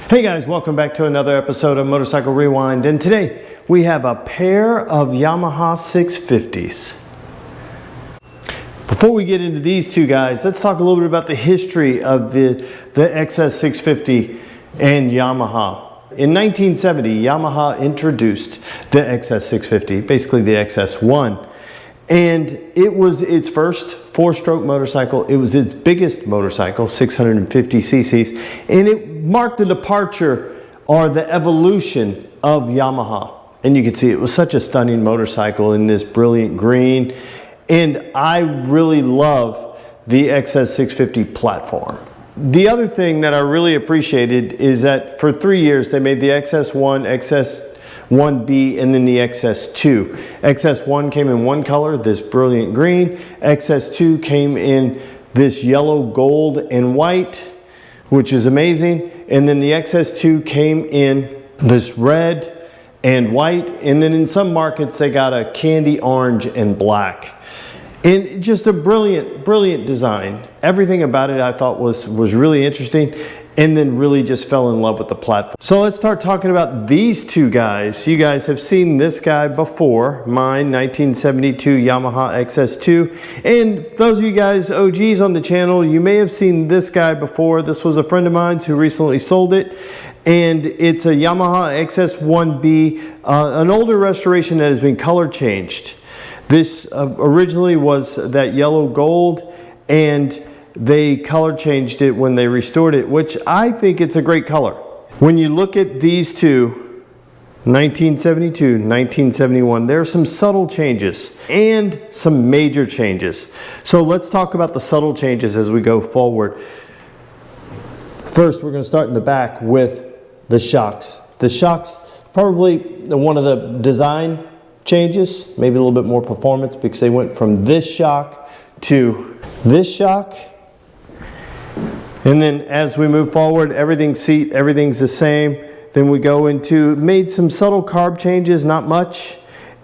Hey guys, welcome back to another episode of Motorcycle Rewind, and today we have a pair of Yamaha 650s. Before we get into these two guys, let's talk a little bit about the history of the XS650 and Yamaha. In 1970, Yamaha introduced the XS650, basically the XS1, and it was its first four-stroke motorcycle. It was its biggest motorcycle, 650 cc's, and it marked the departure or the evolution of Yamaha. And you can see it was such a stunning motorcycle in this brilliant green, and I really love the XS650 platform. The other thing that I really appreciated is that for 3 years they made the XS1, XS1-B, and then the XS2. XS1 came in one color, this brilliant green. XS2 came in this yellow, gold, and white, which is amazing. And then the XS2 came in this red and white. And then in some markets, they got a candy orange and black. And just a brilliant, brilliant design. Everything about it I thought was really interesting, and then really just fell in love with the platform. So let's start talking about these two guys. You guys have seen this guy before, mine, 1972 Yamaha XS2. And those of you guys, OGs on the channel, you may have seen this guy before. This was a friend of mine who recently sold it. And it's a Yamaha XS1-B, an older restoration that has been color changed. This originally was that yellow gold, and they color changed it when they restored it, which I think it's a great color. When you look at these two, 1972, 1971, there are some subtle changes and some major changes. So let's talk about the subtle changes as we go forward. First, we're going to start in the back with the shocks. The shocks, probably one of the design changes, maybe a little bit more performance, because they went from this shock to this shock. And then as we move forward, everything's the same. Then we go into, made some subtle carb changes, not much.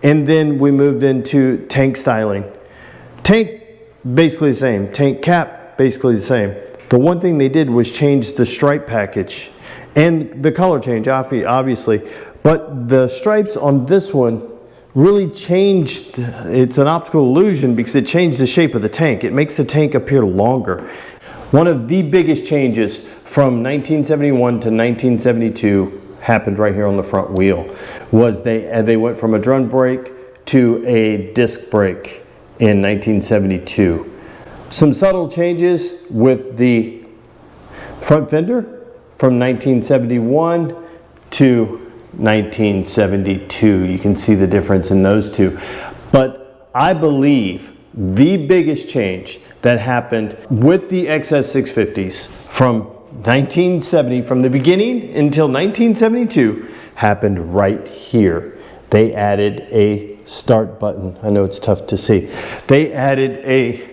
And then we moved into tank styling. Tank, basically the same. Tank cap, basically the same. The one thing they did was change the stripe package and the color change, obviously. But the stripes on this one really changed. It's an optical illusion because it changed the shape of the tank. It makes the tank appear longer. One of the biggest changes from 1971 to 1972 happened right here on the front wheel. Was they went from a drum brake to a disc brake in 1972. Some subtle changes with the front fender from 1971 to 1972. You can see the difference in those two. But I believe the biggest change that happened with the XS650s from 1970, from the beginning until 1972, happened right here. They added a start button. I know it's tough to see. They added a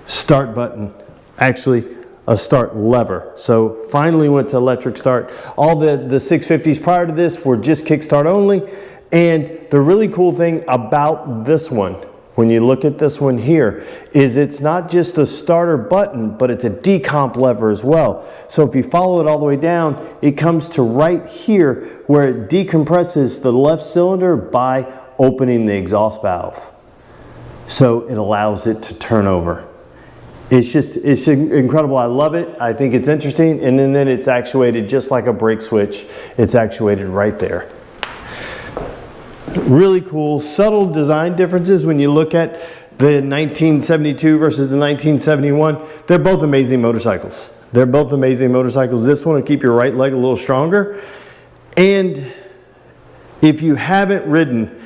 start button, actually a start lever. So finally went to electric start. All the 650s prior to this were just kickstart only. And the really cool thing about this one, when you look at this one here, is it's not just a starter button, but it's a decomp lever as well. So if you follow it all the way down, it comes to right here where it decompresses the left cylinder by opening the exhaust valve. So it allows it to turn over. It's incredible. I love it. I think it's interesting. And then it's actuated just like a brake switch. It's actuated right there. Really cool, subtle design differences when you look at the 1972 versus the 1971. They're both amazing motorcycles. They're both amazing motorcycles. This one will keep your right leg a little stronger. And if you haven't ridden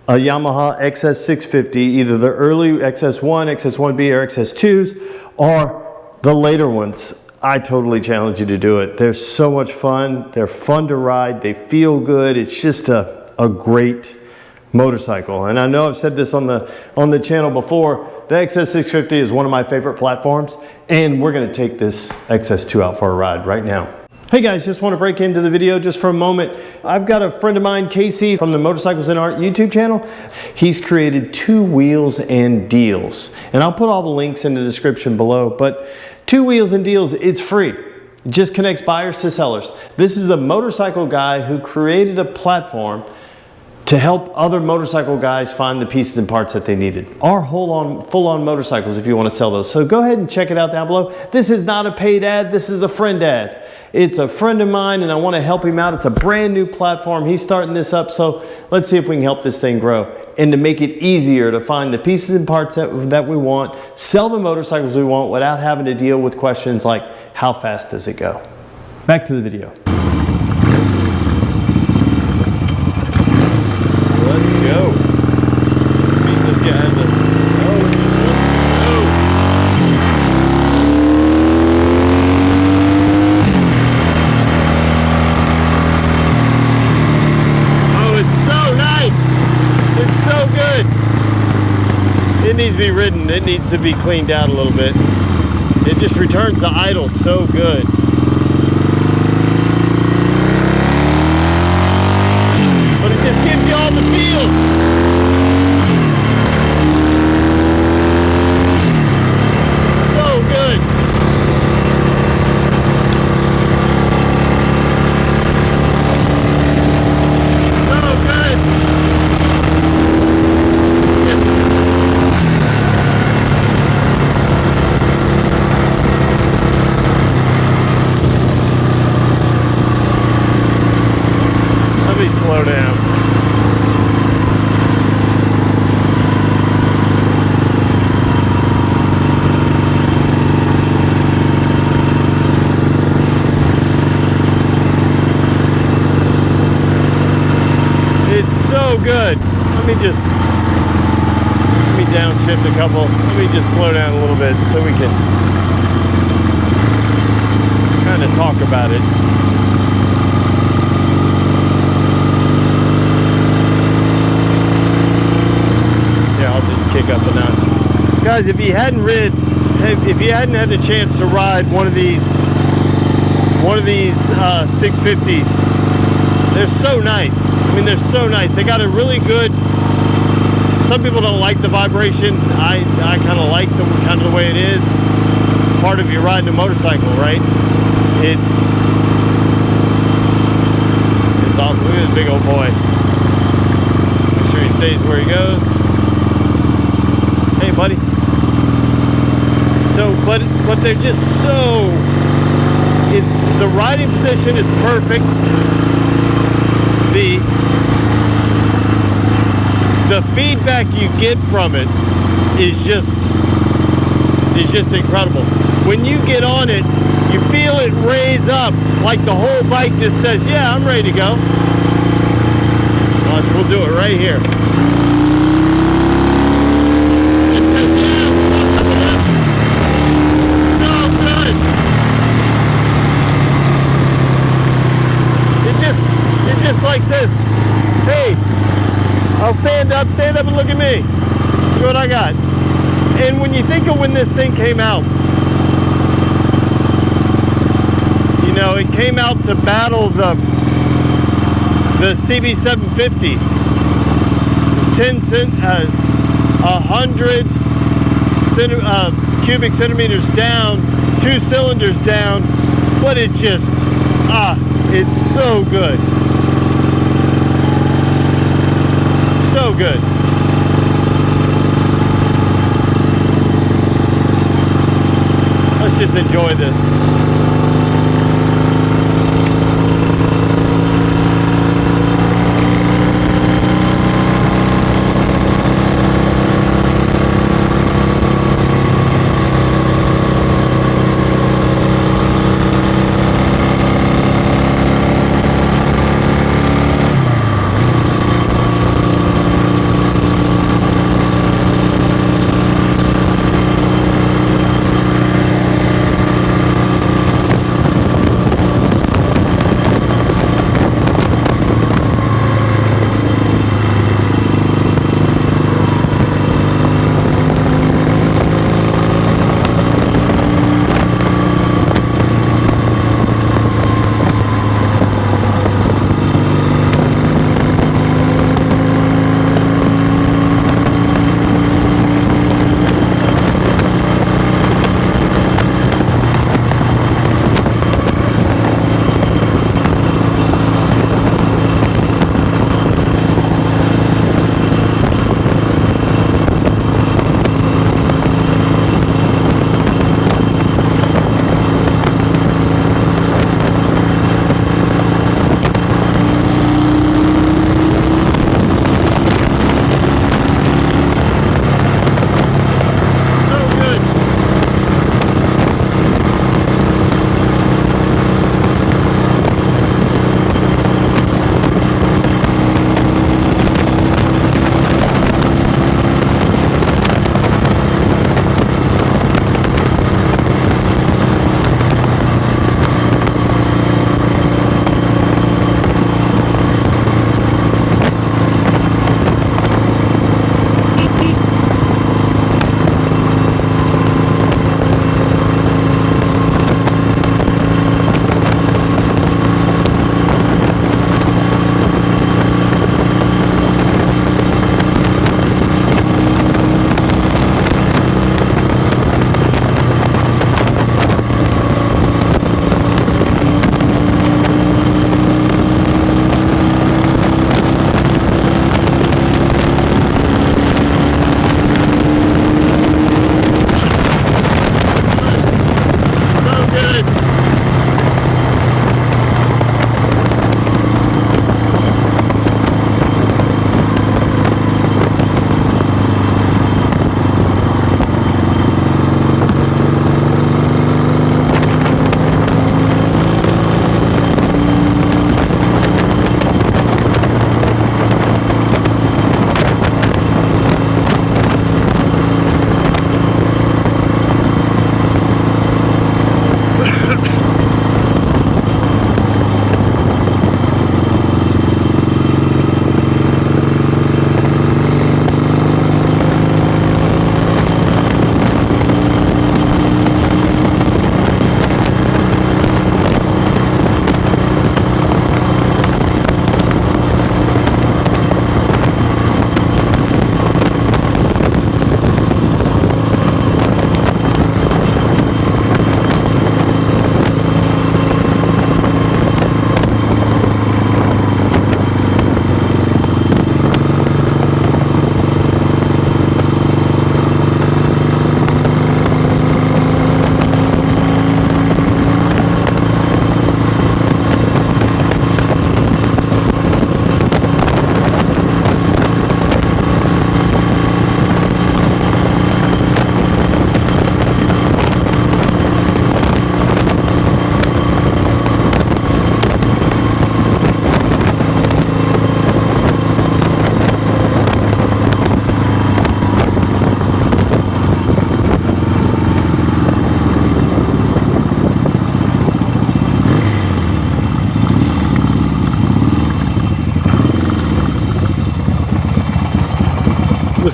a Yamaha XS650, either the early XS1, XS1-B, or XS2s, or the later ones, I totally challenge you to do it. They're so much fun. They're fun to ride. They feel good. It's just a great motorcycle. And I know I've said this on the channel before, the XS650 is one of my favorite platforms, and we're going to take this XS2 out for a ride right now. Hey guys, just want to break into the video just for a moment. I've got a friend of mine, Casey, from the Motorcycles and Art YouTube channel. He's created 2 wheels and deals, and I'll put all the links in the description below. But 2 wheels and deals, it's free. It just connects buyers to sellers. This is a motorcycle guy who created a platform to help other motorcycle guys find the pieces and parts that they needed. Or full-on motorcycles if you want to sell those. So go ahead and check it out down below. This is not a paid ad, this is a friend ad. It's a friend of mine and I want to help him out. It's a brand new platform. He's starting this up, so let's see if we can help this thing grow. And to make it easier to find the pieces and parts that we want, sell the motorcycles we want without having to deal with questions like, how fast does it go? Back to the video. Let's go. Meet this guy. Oh, it's so nice. It's so good. It needs to be ridden. It needs to be cleaned out a little bit. It just returns the idle so good. But it just gives you all the feels. It's so good. So good. Let me slow down. It's so good. Let me downshift a couple. Let me just slow down a little bit so we can kind of talk about it. Yeah, I'll just kick up a notch. Guys, if you hadn't had the chance to ride one of these 650s, they're so nice. I mean, they're so nice. They got a really good. Some people don't like the vibration. I kind of like the way it is. Part of you riding a motorcycle, right? It's awesome. Look at this big old boy. Make sure he stays where he goes. Hey, buddy. So, but they're just so. The riding position is perfect. The feedback you get from it is just incredible. When you get on it, you feel it raise up, like the whole bike just says, yeah, I'm ready to go. Watch, we'll do it right here. It just like says, hey, I'll stand up and look at me. Look what I got. And when you think of when this thing came out, you know, it came out to battle the CB750. 100 cubic centimeters down, 2 cylinders down, but it just, it's so good. So good. Let's just enjoy this.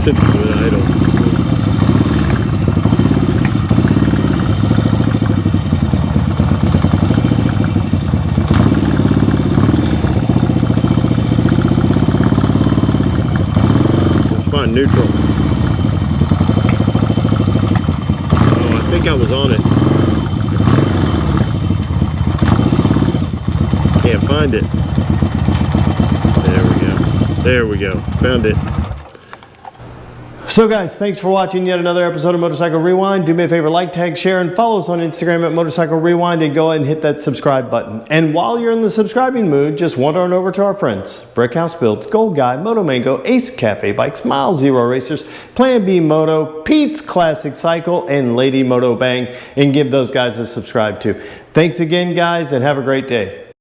Listen to it idle. Let's find neutral. Oh, I think I was on it. Can't find it. There we go. There we go. Found it. So guys, thanks for watching yet another episode of Motorcycle Rewind. Do me a favor, like, tag, share, and follow us on Instagram at Motorcycle Rewind, and go ahead and hit that subscribe button. And while you're in the subscribing mood, just wander on over to our friends, Brickhouse Builds, Gold Guy, Moto Mango, Ace Cafe Bikes, Mile Zero Racers, Plan B Moto, Pete's Classic Cycle, and Lady Moto Bang, and give those guys a subscribe too. Thanks again, guys, and have a great day.